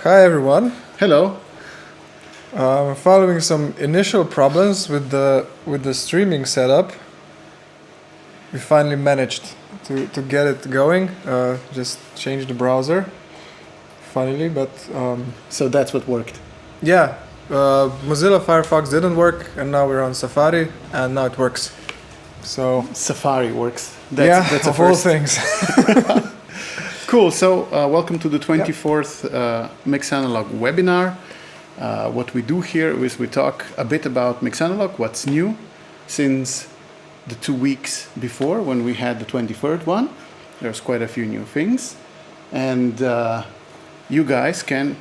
Hi everyone. Hello. Following some initial problems with the streaming setup, we finally managed to get it going. Just changed the browser, finally, but So that's what worked. yeah, Mozilla Firefox didn't work, and now we're on Safari, and now it works. So Safari works. that's of all first. things. Cool. So welcome to the 24th Mix Analog webinar. What we do here is we talk a bit about Mix Analog, what's new since the 2 weeks before when we had the 23rd one. There's quite a few new things. And you guys can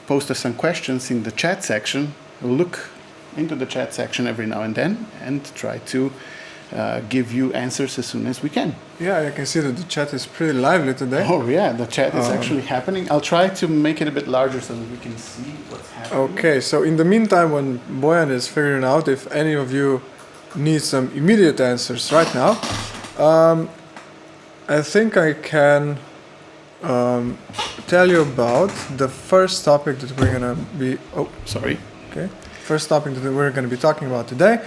post us some questions in the chat section. We'll look into the chat section every now and then and try to give you answers as soon as we can. Yeah, I can see that the chat is pretty lively today. Oh yeah, the chat is actually happening. I'll try to make it a bit larger so that we can see what's happening. Okay, so in the meantime, when Bojan is figuring out if any of you need some immediate answers right now, I think I can tell you about the first topic that we're gonna be. Oh, Sorry. okay. First topic that we're gonna be talking about today,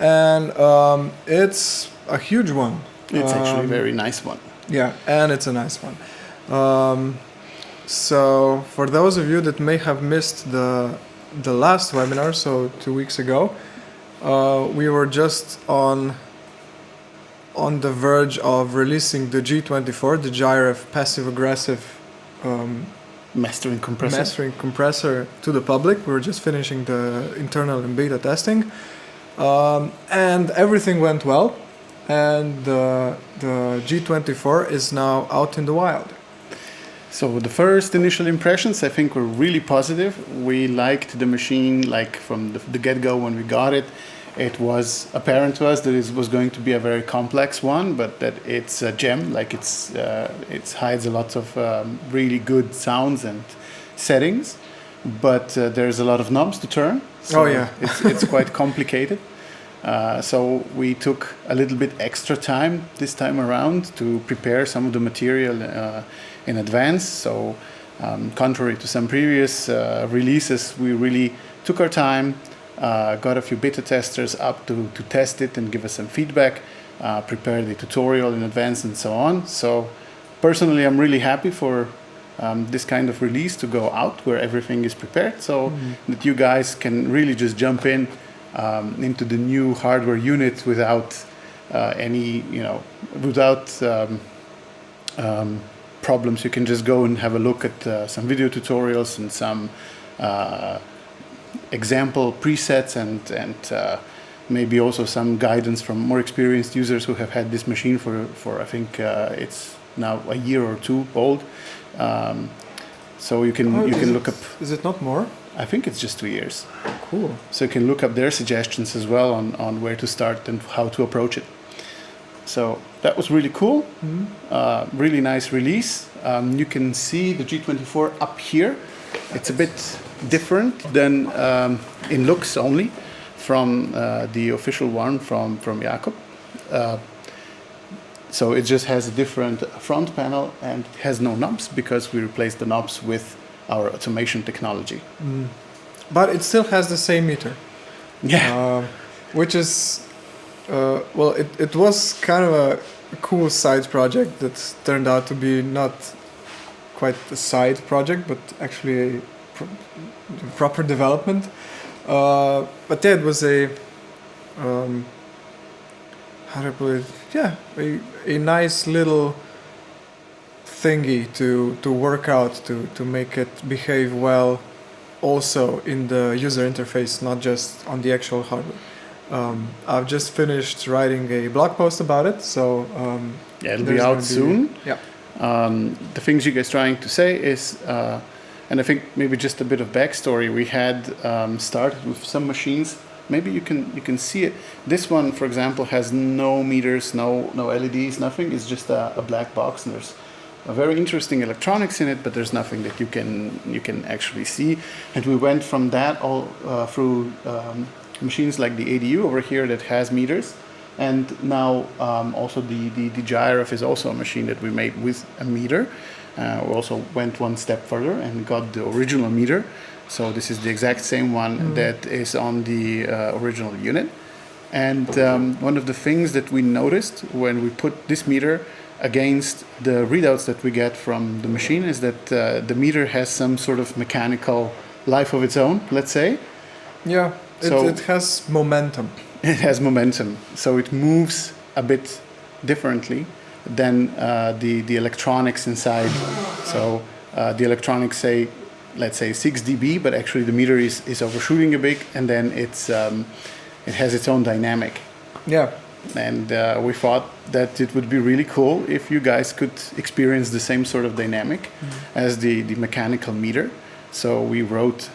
and it's a huge one. It's actually a very nice one. Yeah, and it's a nice one. So for those of you that may have missed the last webinar, so 2 weeks ago, we were just on the verge of releasing the G24, the GYRF passive aggressive Mastering compressor to the public. We were just finishing the internal and beta testing, and everything went well. And the G24 is now out in the wild. So the first initial impressions, I think, were really positive. We liked the machine, like from the get-go when we got it. It was apparent to us that it was going to be a very complex one, but that it's a gem, like it hides a lot of really good sounds and settings. But there's a lot of knobs to turn. So oh yeah, it's quite complicated. So we took a little bit extra time this time around to prepare some of the material in advance. So contrary to some previous releases, we really took our time, got a few beta testers up to test it and give us some feedback, prepare the tutorial in advance and so on. So personally, I'm really happy for this kind of release to go out where everything is prepared so that you guys can really just jump into the new hardware unit without problems. You can just go and have a look at some video tutorials and some example presets and maybe also some guidance from more experienced users who have had this machine for I think it's now a year or two old. So you can look up. Is it not more? I think it's just 2 years. Cool. So you can look up their suggestions as well on where to start and how to approach it. So that was really cool. Really nice release. You can see the G24 up here. It's a bit different than in looks only from the official one from Jakob. So it just has a different front panel and it has no knobs because we replaced the knobs with our automation technology. But it still has the same meter. Yeah. Which is, it was kind of a cool side project that turned out to be not quite a side project, but actually a proper development. But yeah, it was how do I put it? Yeah, a nice little thingy to work out to make it behave well also in the user interface, not just on the actual hardware. I've just finished writing a blog post about it, so yeah, it'll be out soon. Yeah. The things you guys trying to say is, and I think maybe just a bit of backstory. We had started with some machines. Maybe you can see it. This one, for example, has no meters, no LEDs, nothing. It's just a black box, and there's a very interesting electronics in it, but there's nothing that you can actually see. And we went from that all through machines like the ADU over here that has meters, and now also the GYRF is also a machine that we made with a meter. We also went one step further and got the original meter. So this is the exact same one that is on the original unit. And one of the things that we noticed when we put this meter against the readouts that we get from the machine is that the meter has some sort of mechanical life of its own, let's say. Yeah, So- it has momentum. It has momentum, so it moves a bit differently than the electronics inside. So the electronics say, let's say 6 dB, but actually the meter is overshooting a bit, and then it has its own dynamic. Yeah, And we thought that it would be really cool if you guys could experience the same sort of dynamic as the mechanical meter. So we wrote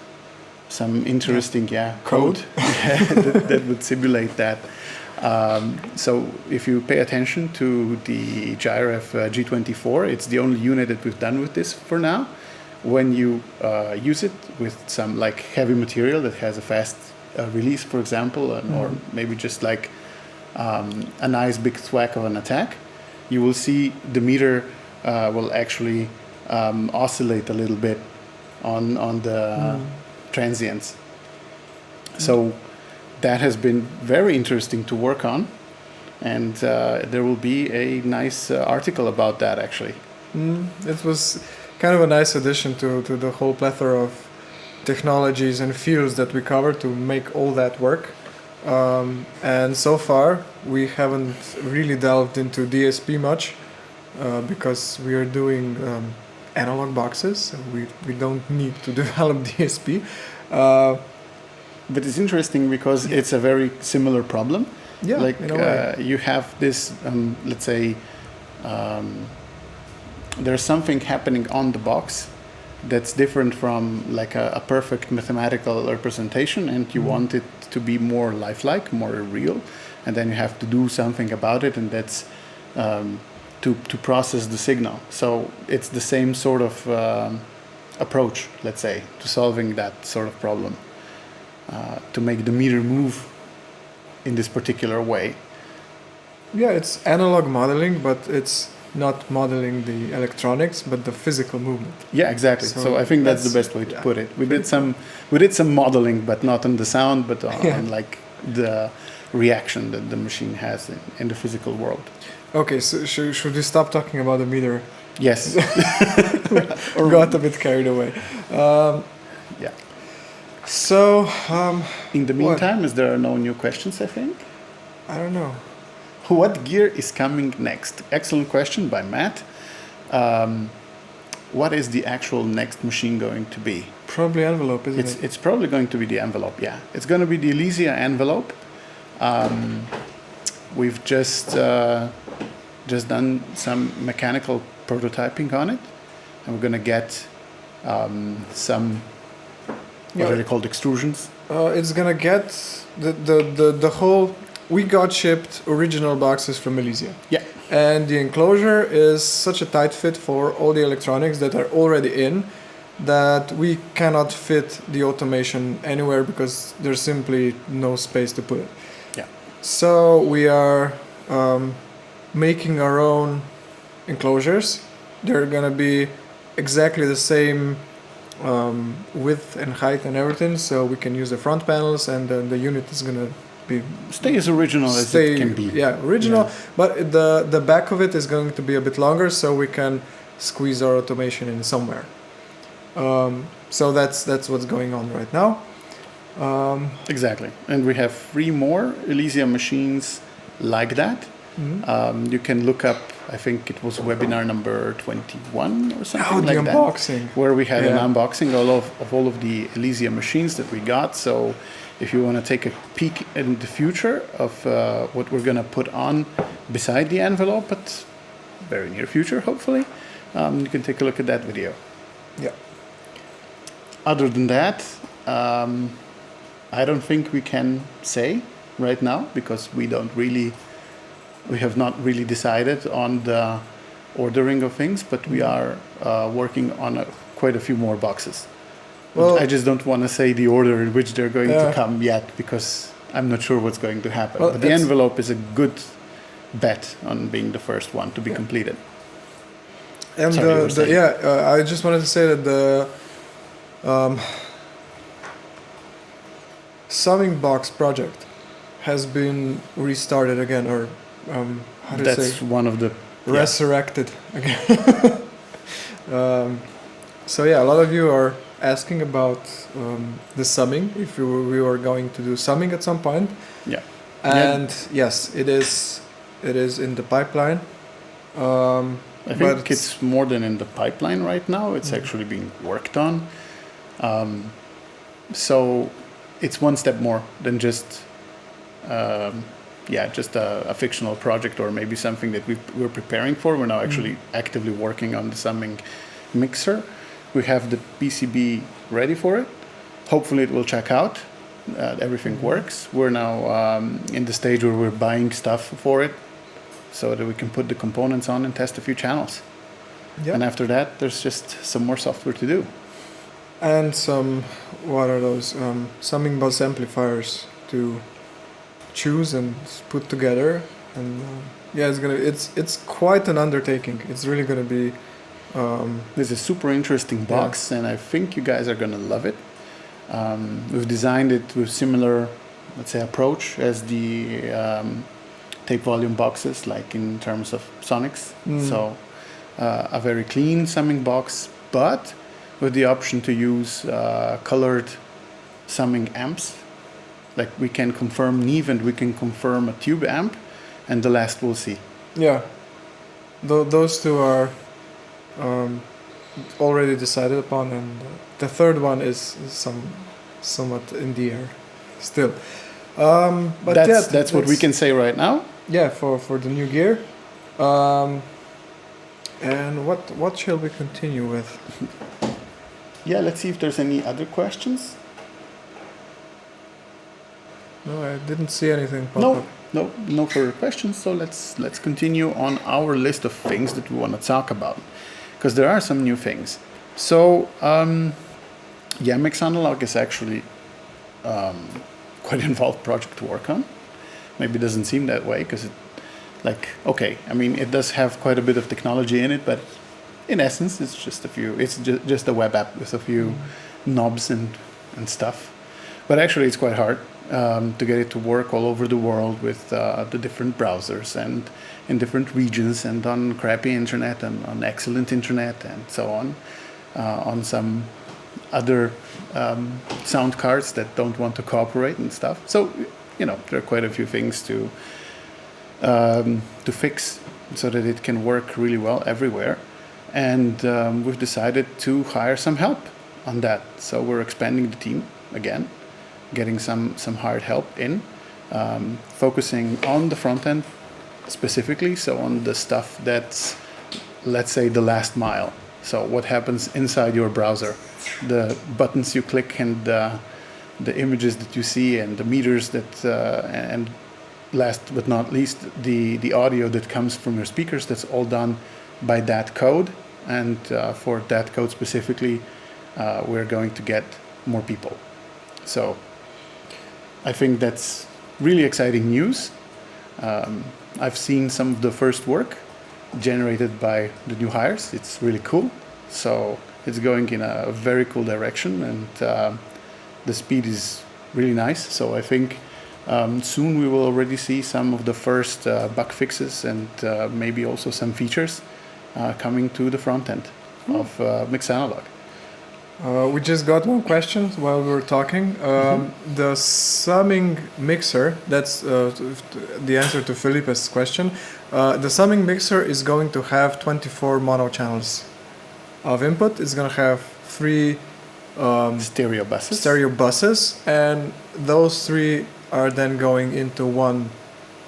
some interesting code that would simulate that. So if you pay attention to the Gyref G24, it's the only unit that we've done with this for now. When you use it with some like heavy material that has a fast release, for example, or maybe just like a nice big thwack of an attack, you will see the meter will actually oscillate a little bit on the transients. So that has been very interesting to work on, and there will be a nice article about that actually. it was kind of a nice addition to the whole plethora of technologies and fields that we cover to make all that work. And so far, we haven't really delved into DSP much because we are doing analog boxes, so we don't need to develop DSP. But it's interesting because it's a very similar problem. Yeah, like in a way. you have this, let's say, there's something happening on the box that's different from like a perfect mathematical representation, and you want it to be more lifelike, more real, and then you have to do something about it, and that's to process the signal. So it's the same sort of approach, let's say, to solving that sort of problem, to make the meter move in this particular way. Yeah, it's analog modeling, but it's not modeling the electronics, but the physical movement. Yeah, exactly. So I think that's the best way to put it. We did some modeling, but not on the sound, but on like the reaction that the machine has in the physical world. Okay, so should we stop talking about the meter? Yes. Or got a bit carried away. Yeah. So, In the meantime, is there no new questions, I think? I don't know. What gear is coming next? Excellent question by Matt. What is the actual next machine going to be? Probably envelope, isn't it? It's probably going to be the envelope, yeah. It's going to be the Elysia envelope. We've just done some mechanical prototyping on it, and we're going to get some, what are they called, extrusions? It's gonna get the whole. We got shipped original boxes from Elysia. Yeah. And the enclosure is such a tight fit for all the electronics that are already in that we cannot fit the automation anywhere because there's simply no space to put it. Yeah. So we are making our own enclosures. They're gonna be exactly the same width and height and everything, so we can use the front panels, and the unit is gonna be Stay as original as it can be. Yeah, original. Yeah. But the back of it is going to be a bit longer, so we can squeeze our automation in somewhere. So that's what's going on right now. Exactly, and we have 3 more Elysia machines like that. You can look up, I think it was webinar number 21 or something like that. Unboxing. Where we had an unboxing of all of the Elysia machines that we got. So if you want to take a peek in the future of what we're going to put on beside the envelope, but very near future, hopefully, you can take a look at that video. Yeah. Other than that, I don't think we can say right now because we have not really decided on the ordering of things, but we are working on quite a few more boxes. Well, I just don't want to say the order in which they're going to come yet because I'm not sure what's going to happen. Well, but the envelope is a good bet on being the first one to be completed. And Sorry, you were saying. I just wanted to say that the summing box project has been restarted again, or how do you That's say, one of the resurrected again. So yeah, a lot of you are asking about the summing, if we were going to do summing at some point. Yeah. And yes, it is in the pipeline. I think it's more than in the pipeline right now. It's actually being worked on. So it's one step more than just just a fictional project or maybe something that we're preparing for. We're now actually actively working on the summing mixer. We have the PCB ready for it. Hopefully it will check out. Everything works. We're now in the stage where we're buying stuff for it so that we can put the components on and test a few channels. Yep. And after that, there's just some more software to do. And some, what are those, summing bus amplifiers to choose and put together. And it's quite an undertaking. It's really gonna be. This is a super interesting box, and I think you guys are gonna love it. We've designed it with similar, let's say, approach as the tape volume boxes, like in terms of sonics. So a very clean summing box, but with the option to use colored summing amps. Like we can confirm Neve and we can confirm a tube amp, and the last we'll see. Yeah, those two are already decided upon, and the third one is somewhat in the air still. But that's what we can say right now. Yeah, for the new gear. And what shall we continue with? Yeah, let's see if there's any other questions. No, I didn't see anything pop up. No further questions. So let's continue on our list of things that we want to talk about, because there are some new things. So Mix Analog is actually quite involved project to work on. Maybe it doesn't seem that way because it does have quite a bit of technology in it, but in essence, it's just a web app with a few knobs and stuff. But actually, it's quite hard to get it to work all over the world with the different browsers and in different regions and on crappy internet and on excellent internet and so on some other sound cards that don't want to cooperate and stuff. So, there are quite a few things to fix so that it can work really well everywhere. And we've decided to hire some help on that. So we're expanding the team again, getting some hired help in, focusing on the front end specifically, so on the stuff that's, let's say, the last mile. So what happens inside your browser, the buttons you click and the images that you see and the meters that, and last but not least, the audio that comes from your speakers, that's all done by that code. And for that code specifically, we're going to get more people. So I think that's really exciting news. I've seen some of the first work generated by the new hires. It's really cool. So it's going in a very cool direction, and the speed is really nice. So I think soon we will already see some of the first bug fixes and maybe also some features coming to the front end of Mix Analog. We just got one question while we were talking. The summing mixer, that's the answer to Felipe's question. The summing mixer is going to have 24 mono channels of input. It's going to have 3 stereo buses, and those 3 are then going into one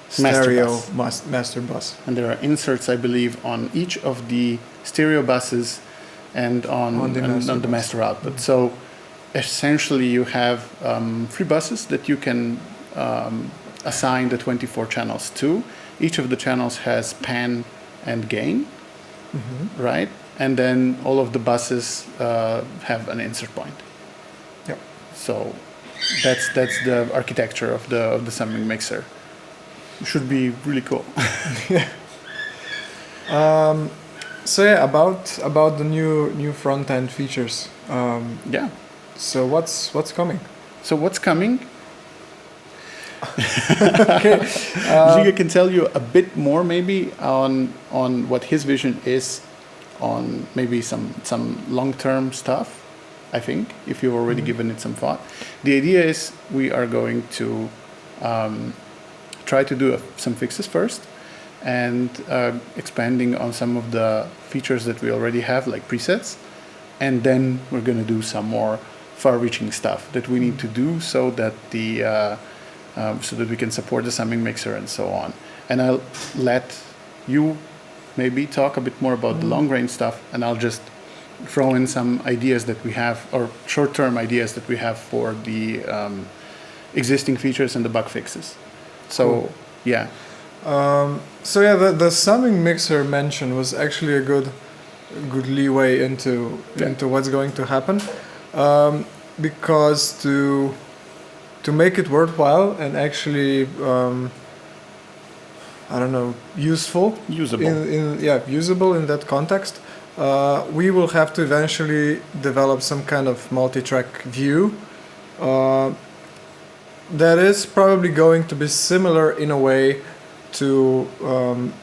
stereo master bus. And there are inserts, I believe, on each of the stereo buses and on the master output. So essentially you have 3 buses that you can assign the 24 channels to. Each of the channels has pan and gain, right? And then all of the buses have an insert point. Yep. So that's the architecture of the summing mixer. It should be really cool. So yeah, about the new front end features. Yeah. So what's coming? So what's coming? Okay. Žiga can tell you a bit more maybe on what his vision is on maybe some long-term stuff, I think, if you've already given it some thought. The idea is we are going to try to do some fixes first and expanding on some of the features that we already have, like presets. And then we're going to do some more far-reaching stuff that we need to do so that so that we can support the summing mixer and so on. And I'll let you maybe talk a bit more about the long-range stuff, and I'll just throw in some ideas that we have, or short-term ideas that we have for the existing features and the bug fixes. So, Cool. yeah. So yeah, the summing mixer mention was actually a good leeway into what's going to happen, because to make it worthwhile and actually I don't know, useful, usable in that context, we will have to eventually develop some kind of multi-track view that is probably going to be similar in a way to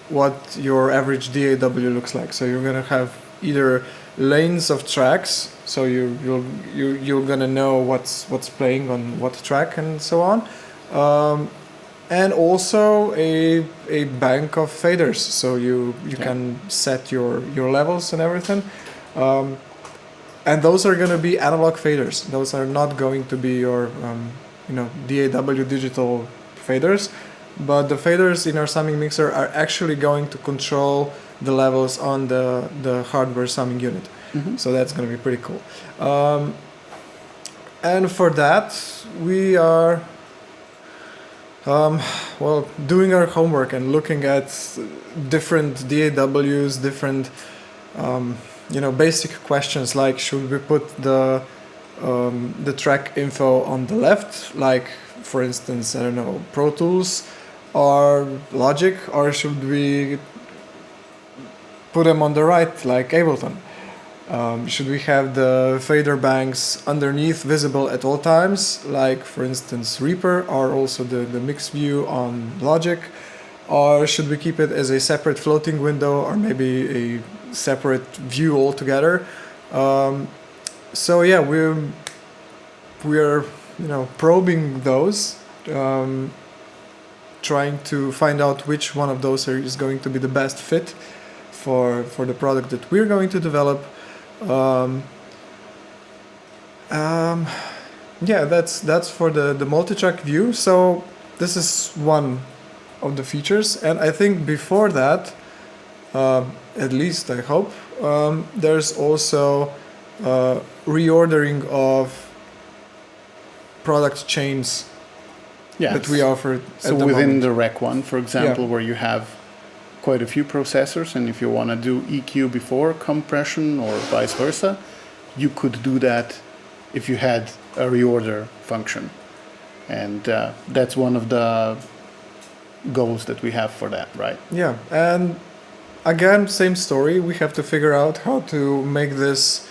what your average DAW looks like. So you're gonna have either lanes of tracks, so you're gonna know what's playing on what track and so on, and also a bank of faders, so you can set your levels and everything, and those are gonna be analog faders. Those are not going to be your DAW digital faders. But the faders in our summing mixer are actually going to control the levels on the hardware summing unit. Mm-hmm. So that's going to be pretty cool. And for that, we are doing our homework and looking at different DAWs, different basic questions like, should we put the track info on the left, like for instance, I don't know, Pro Tools or Logic, or should we put them on the right, like Ableton? Should we have the fader banks underneath visible at all times, like for instance Reaper, or also the mix view on Logic? Or should we keep it as a separate floating window, or maybe a separate view altogether? So yeah, we're probing those, trying to find out which one of those is going to be the best fit for the product that we're going to develop. That's for the multi-track view. So this is one of the features, and I think before that, at least I hope, there's also reordering of product chains that we offer. So within the Rec one, for example, where you have quite a few processors, and if you want to do EQ before compression or vice versa, you could do that if you had a reorder function. And that's one of the goals that we have for that, right? Yeah, and again, same story. We have to figure out how to make this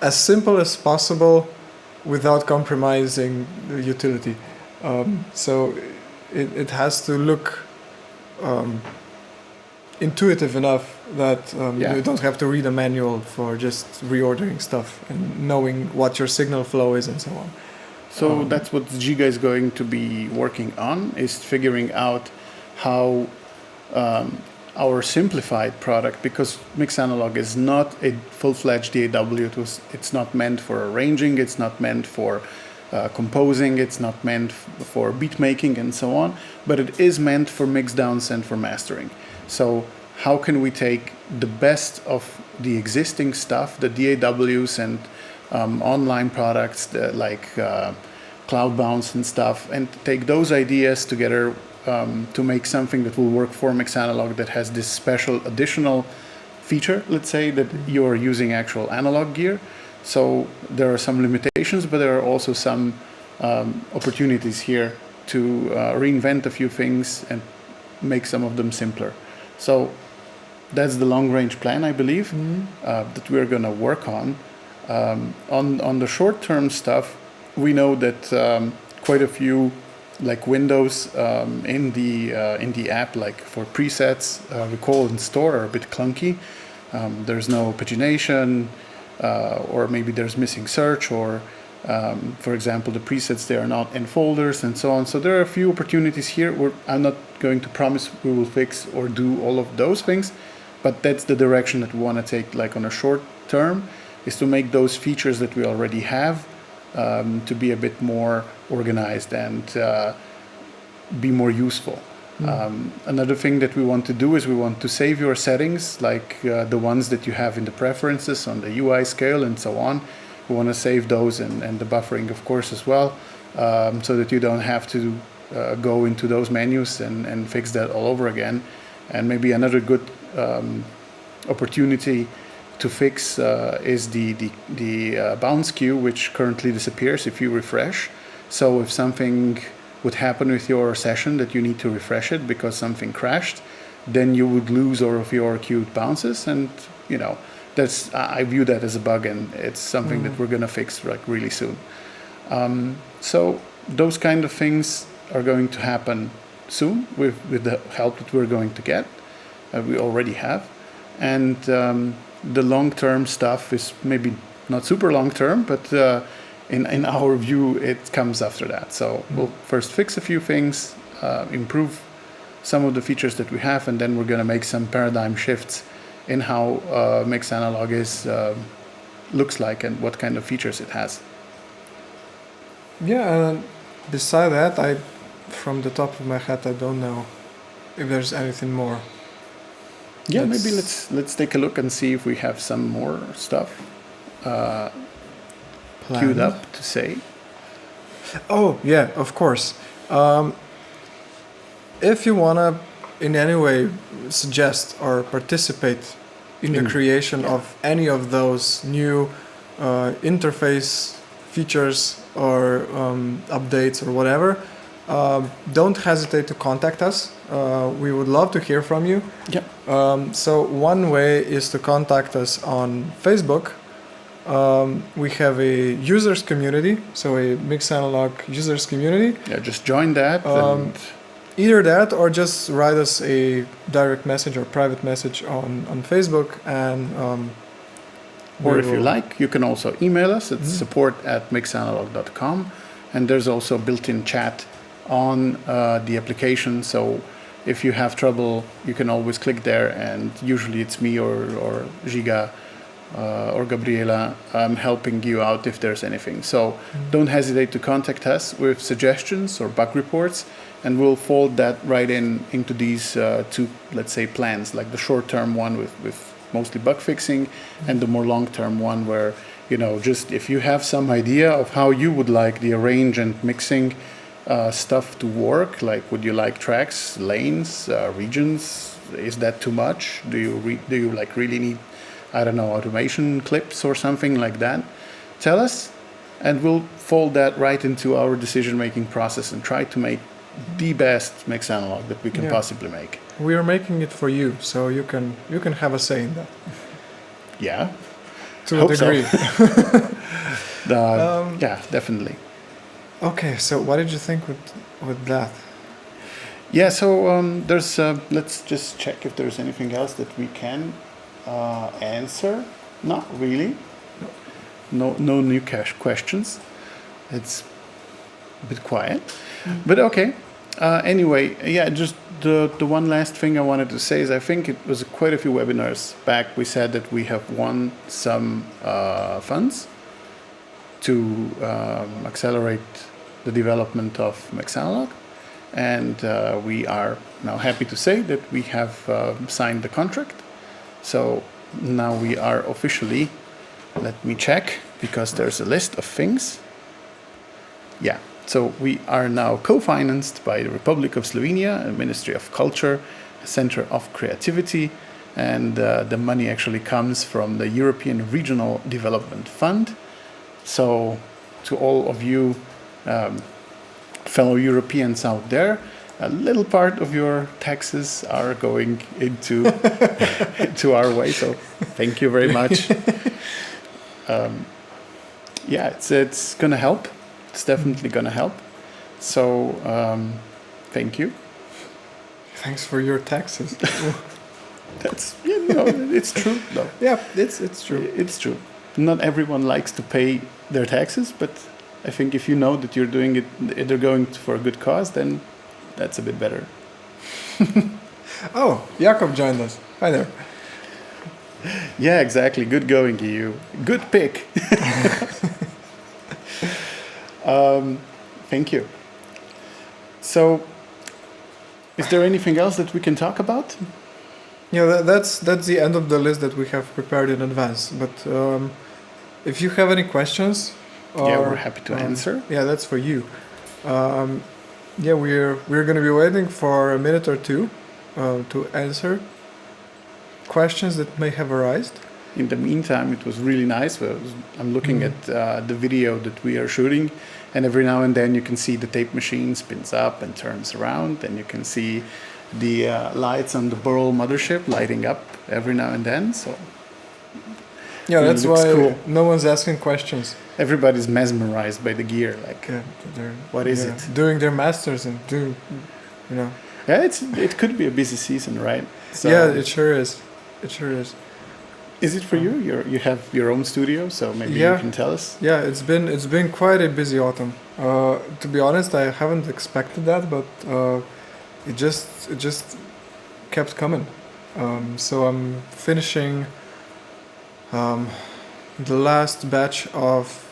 as simple as possible without compromising the utility. So it has to look intuitive enough that you don't have to read a manual for just reordering stuff and knowing what your signal flow is and so on. So that's what Žiga is going to be working on, is figuring out how our simplified product, because mix analog is not a full-fledged DAW. It's not meant for arranging, it's not meant for composing, it's not meant for beat making and so on, but it is meant for mix downs and for mastering. So how can we take the best of the existing stuff, the DAWs and online products like Cloud Bounce and stuff, and take those ideas together to make something that will work for mix analog, that has this special additional feature, let's say, that you're using actual analog gear. So there are some limitations, but there are also some opportunities here to reinvent a few things and make some of them simpler. So that's the long-range plan, I believe, that we're going to work on. On the short-term stuff, we know that quite a few like windows in the app, like for presets, recall and store, are a bit clunky. There's no pagination, or maybe there's missing search, or for example, the presets, they are not in folders and so on. So there are a few opportunities here. I'm not going to promise we will fix or do all of those things, but that's the direction that we want to take, like on a short term, is to make those features that we already have to be a bit more organized and be more useful. Another thing that we want to do is we want to save your settings, like the ones that you have in the preferences on the UI scale and so on. We want to save those and the buffering, of course, as well, so that you don't have to go into those menus and fix that all over again. And maybe another good opportunity to fix is the bounce queue, which currently disappears if you refresh. So if something would happen with your session that you need to refresh it because something crashed, then you would lose all of your queued bounces, and I view that as a bug, and it's something that we're gonna fix like really soon. So those kind of things are going to happen soon with the help that we're going to get. We already have, and the long-term stuff is maybe not super long-term, but in our view, it comes after that. So we'll first fix a few things, improve some of the features that we have, and then we're going to make some paradigm shifts in how mixed analog looks like and what kind of features it has. Yeah, and beside that, from the top of my head, I don't know if there's anything more. Yeah, maybe let's take a look and see if we have some more stuff queued up to say. Oh, yeah, of course. If you want to in any way suggest or participate in the creation of any of those new interface features or updates or whatever, don't hesitate to contact us. We would love to hear from you. Yeah. So one way is to contact us on Facebook. We have a users community, so a mixed analog users community. Yeah, just join that. Either that or just write us a direct message or private message on Facebook, and or if you like, you can also email us at support@mixanalog.com, and there's also built-in chat on the application. So if you have trouble, you can always click there, and usually it's me or Žiga or Gabriela helping you out if there's anything. So don't hesitate to contact us with suggestions or bug reports, and we'll fold that right into these two, let's say, plans, like the short-term one with mostly bug fixing, and the more long-term one where, just if you have some idea of how you would like the arrange and mixing stuff to work, like would you like tracks, lanes, regions? Is that too much? Do you like really need, I don't know, automation clips or something like that? Tell us, and we'll fold that right into our decision-making process and try to make the best mixed analog that we can possibly make. We are making it for you, so you can have a say in that. Yeah, to a degree. So. Yeah, definitely. Okay, so what did you think with that? Yeah, so there's let's just check if there's anything else that we can answer. Not really. No new questions. It's a bit quiet, but okay. Anyway, yeah, just the one last thing I wanted to say is I think it was quite a few webinars back we said that we have won some funds to accelerate the development of mixed analog, and we are now happy to say that we have signed the contract. So now we are officially, let me check, because there's a list of things. Yeah, so we are now co-financed by the Republic of Slovenia, a Ministry of Culture, a Center of Creativity, and the money actually comes from the European Regional Development Fund. So to all of you fellow Europeans out there, a little part of your taxes are going into into our way. So thank you very much. Yeah, it's gonna help. It's definitely gonna help. So thank you. Thanks for your taxes. That's it's true. No, Yeah, it's true. it's true. Not everyone likes to pay their taxes, but I think if you know that you're doing it, they're going for a good cause, then that's a bit better. Oh, Jakob joined us. Hi there. Yeah, exactly. Good going, you. Good pick. Thank you. So, is there anything else that we can talk about? Yeah, that's the end of the list that we have prepared in advance. But if you have any questions, Yeah, we're happy to answer. Yeah, that's for you. Yeah, we're gonna be waiting for a minute or two to answer questions that may have arisen. In the meantime, it was really nice. I'm looking at the video that we are shooting, and every now and then you can see the tape machine spins up and turns around, and you can see the lights on the Burl mothership lighting up every now and then. So yeah, that's looks why cool. no one's asking questions. Everybody's mesmerized by the gear. Like, Yeah, they're what is it? doing their masters and doing, you know. Yeah, it could be a busy season, right? So Yeah, it sure is. It sure is. is it for you? You have your own studio, so maybe Yeah. you can tell us. Yeah, it's been quite a busy autumn. To be honest, I haven't expected that, but it just kept coming. So I'm finishing the last batch of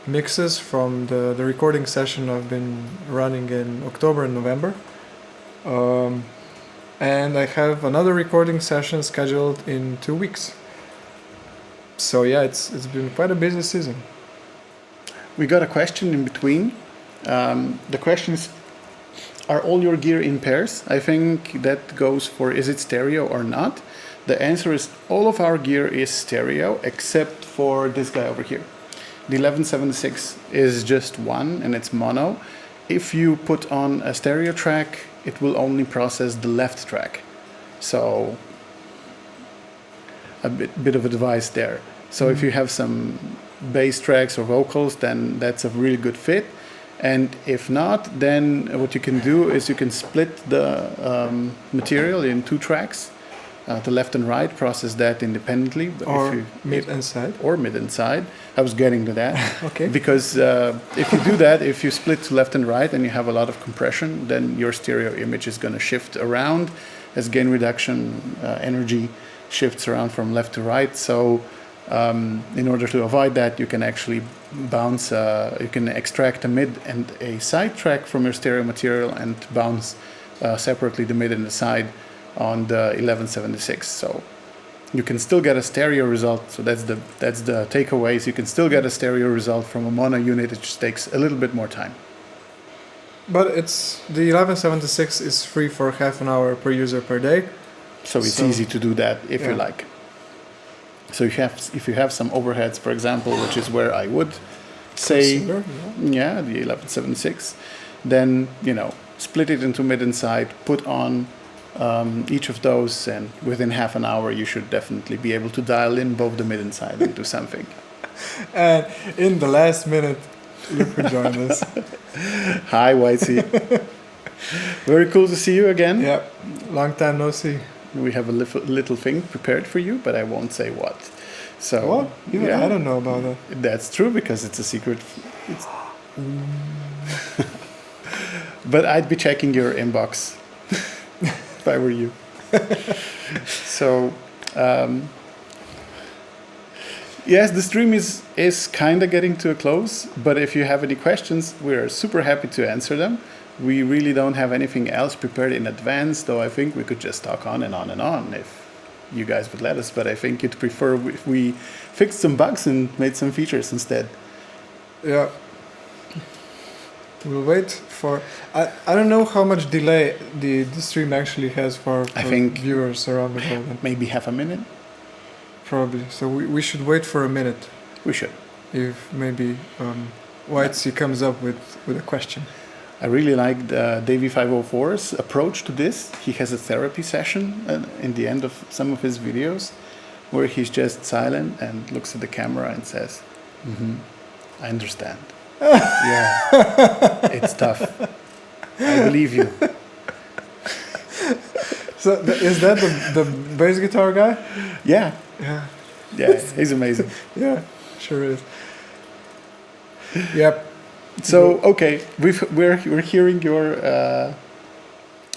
mixes from the recording session I've been running in October and November. And I have another recording session scheduled in 2 weeks. So yeah, it's been quite a busy season. We got a question in between. The question is, are all your gear in pairs? I think that goes for, is it stereo or not? The answer is all of our gear is stereo except for this guy over here. The 1176 is just one and it's mono. If you put on a stereo track, it will only process the left track. So a bit of advice there. So if you have some bass tracks or vocals, then that's a really good fit. And if not, then what you can do is you can split the material in 2 tracks, the left and right, process that independently. But Or mid and side. Or mid and side. I was getting to that. Okay. Because if you do that, if you split to left and right and you have a lot of compression, then your stereo image is going to shift around as gain reduction energy shifts around from left to right. So in order to avoid that, you can actually bounce, you can extract a mid and a side track from your stereo material and bounce separately the mid and the side on the 1176. So you can still get a stereo result. So that's the takeaways. You can still get a stereo result from a mono unit. It just takes a little bit more time. But it's the 1176 is free for half an hour per user per day. So it's So- easy to do that if you Yeah. like. So if you have some overheads, for example, which is where I would say, Consider, yeah, the 1176, then split it into mid and side, put on each of those, and within half an hour you should definitely be able to dial in both the mid and side and do something. And in the last minute, look who joined us. Hi, Whitey. Very cool to see you again. Yeah, long time no see. We have a little thing prepared for you, but I won't say what. So What? Even yeah, I don't know about that. that's true because it's a secret. But I'd be checking your inbox if I were you. So yes, the stream is kind of getting to a close. But if you have any questions, we're super happy to answer them. We really don't have anything else prepared in advance, though I think we could just talk on and on and on if you guys would let us. But I think you'd prefer if we fixed some bugs and made some features instead. Yeah. We'll wait for. I don't know how much delay the stream actually has for I think viewers around the world. maybe half a minute. Probably. So we should wait for a minute. We should. If maybe Whitesea comes up with a question. I really liked Davey 504's approach to this. He has a therapy session in the end of some of his videos where he's just silent and looks at the camera and says, I understand. Yeah, it's tough. I believe you. So is that the bass guitar guy? Yeah. Yeah. Yeah, he's amazing. Yeah, sure is. Yep. So, okay, we're hearing your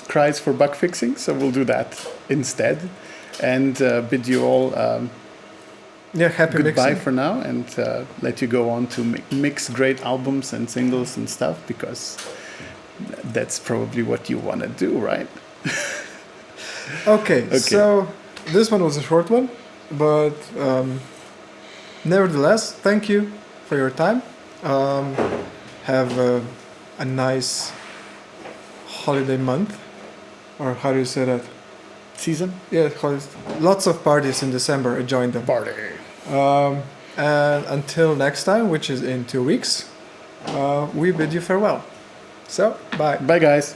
cries for bug fixing, so we'll do that instead. And bid you all Happy goodbye mixing. for now, and let you go on to mix great albums and singles and stuff, because that's probably what you want to do, right? Okay, so this one was a short one, but nevertheless, thank you for your time. Have a nice holiday month, or how do you say that? Season? Yeah, lots of parties in December. Join them. Party. And until next time, which is in 2 weeks, we bid you farewell. So, bye. Bye, guys.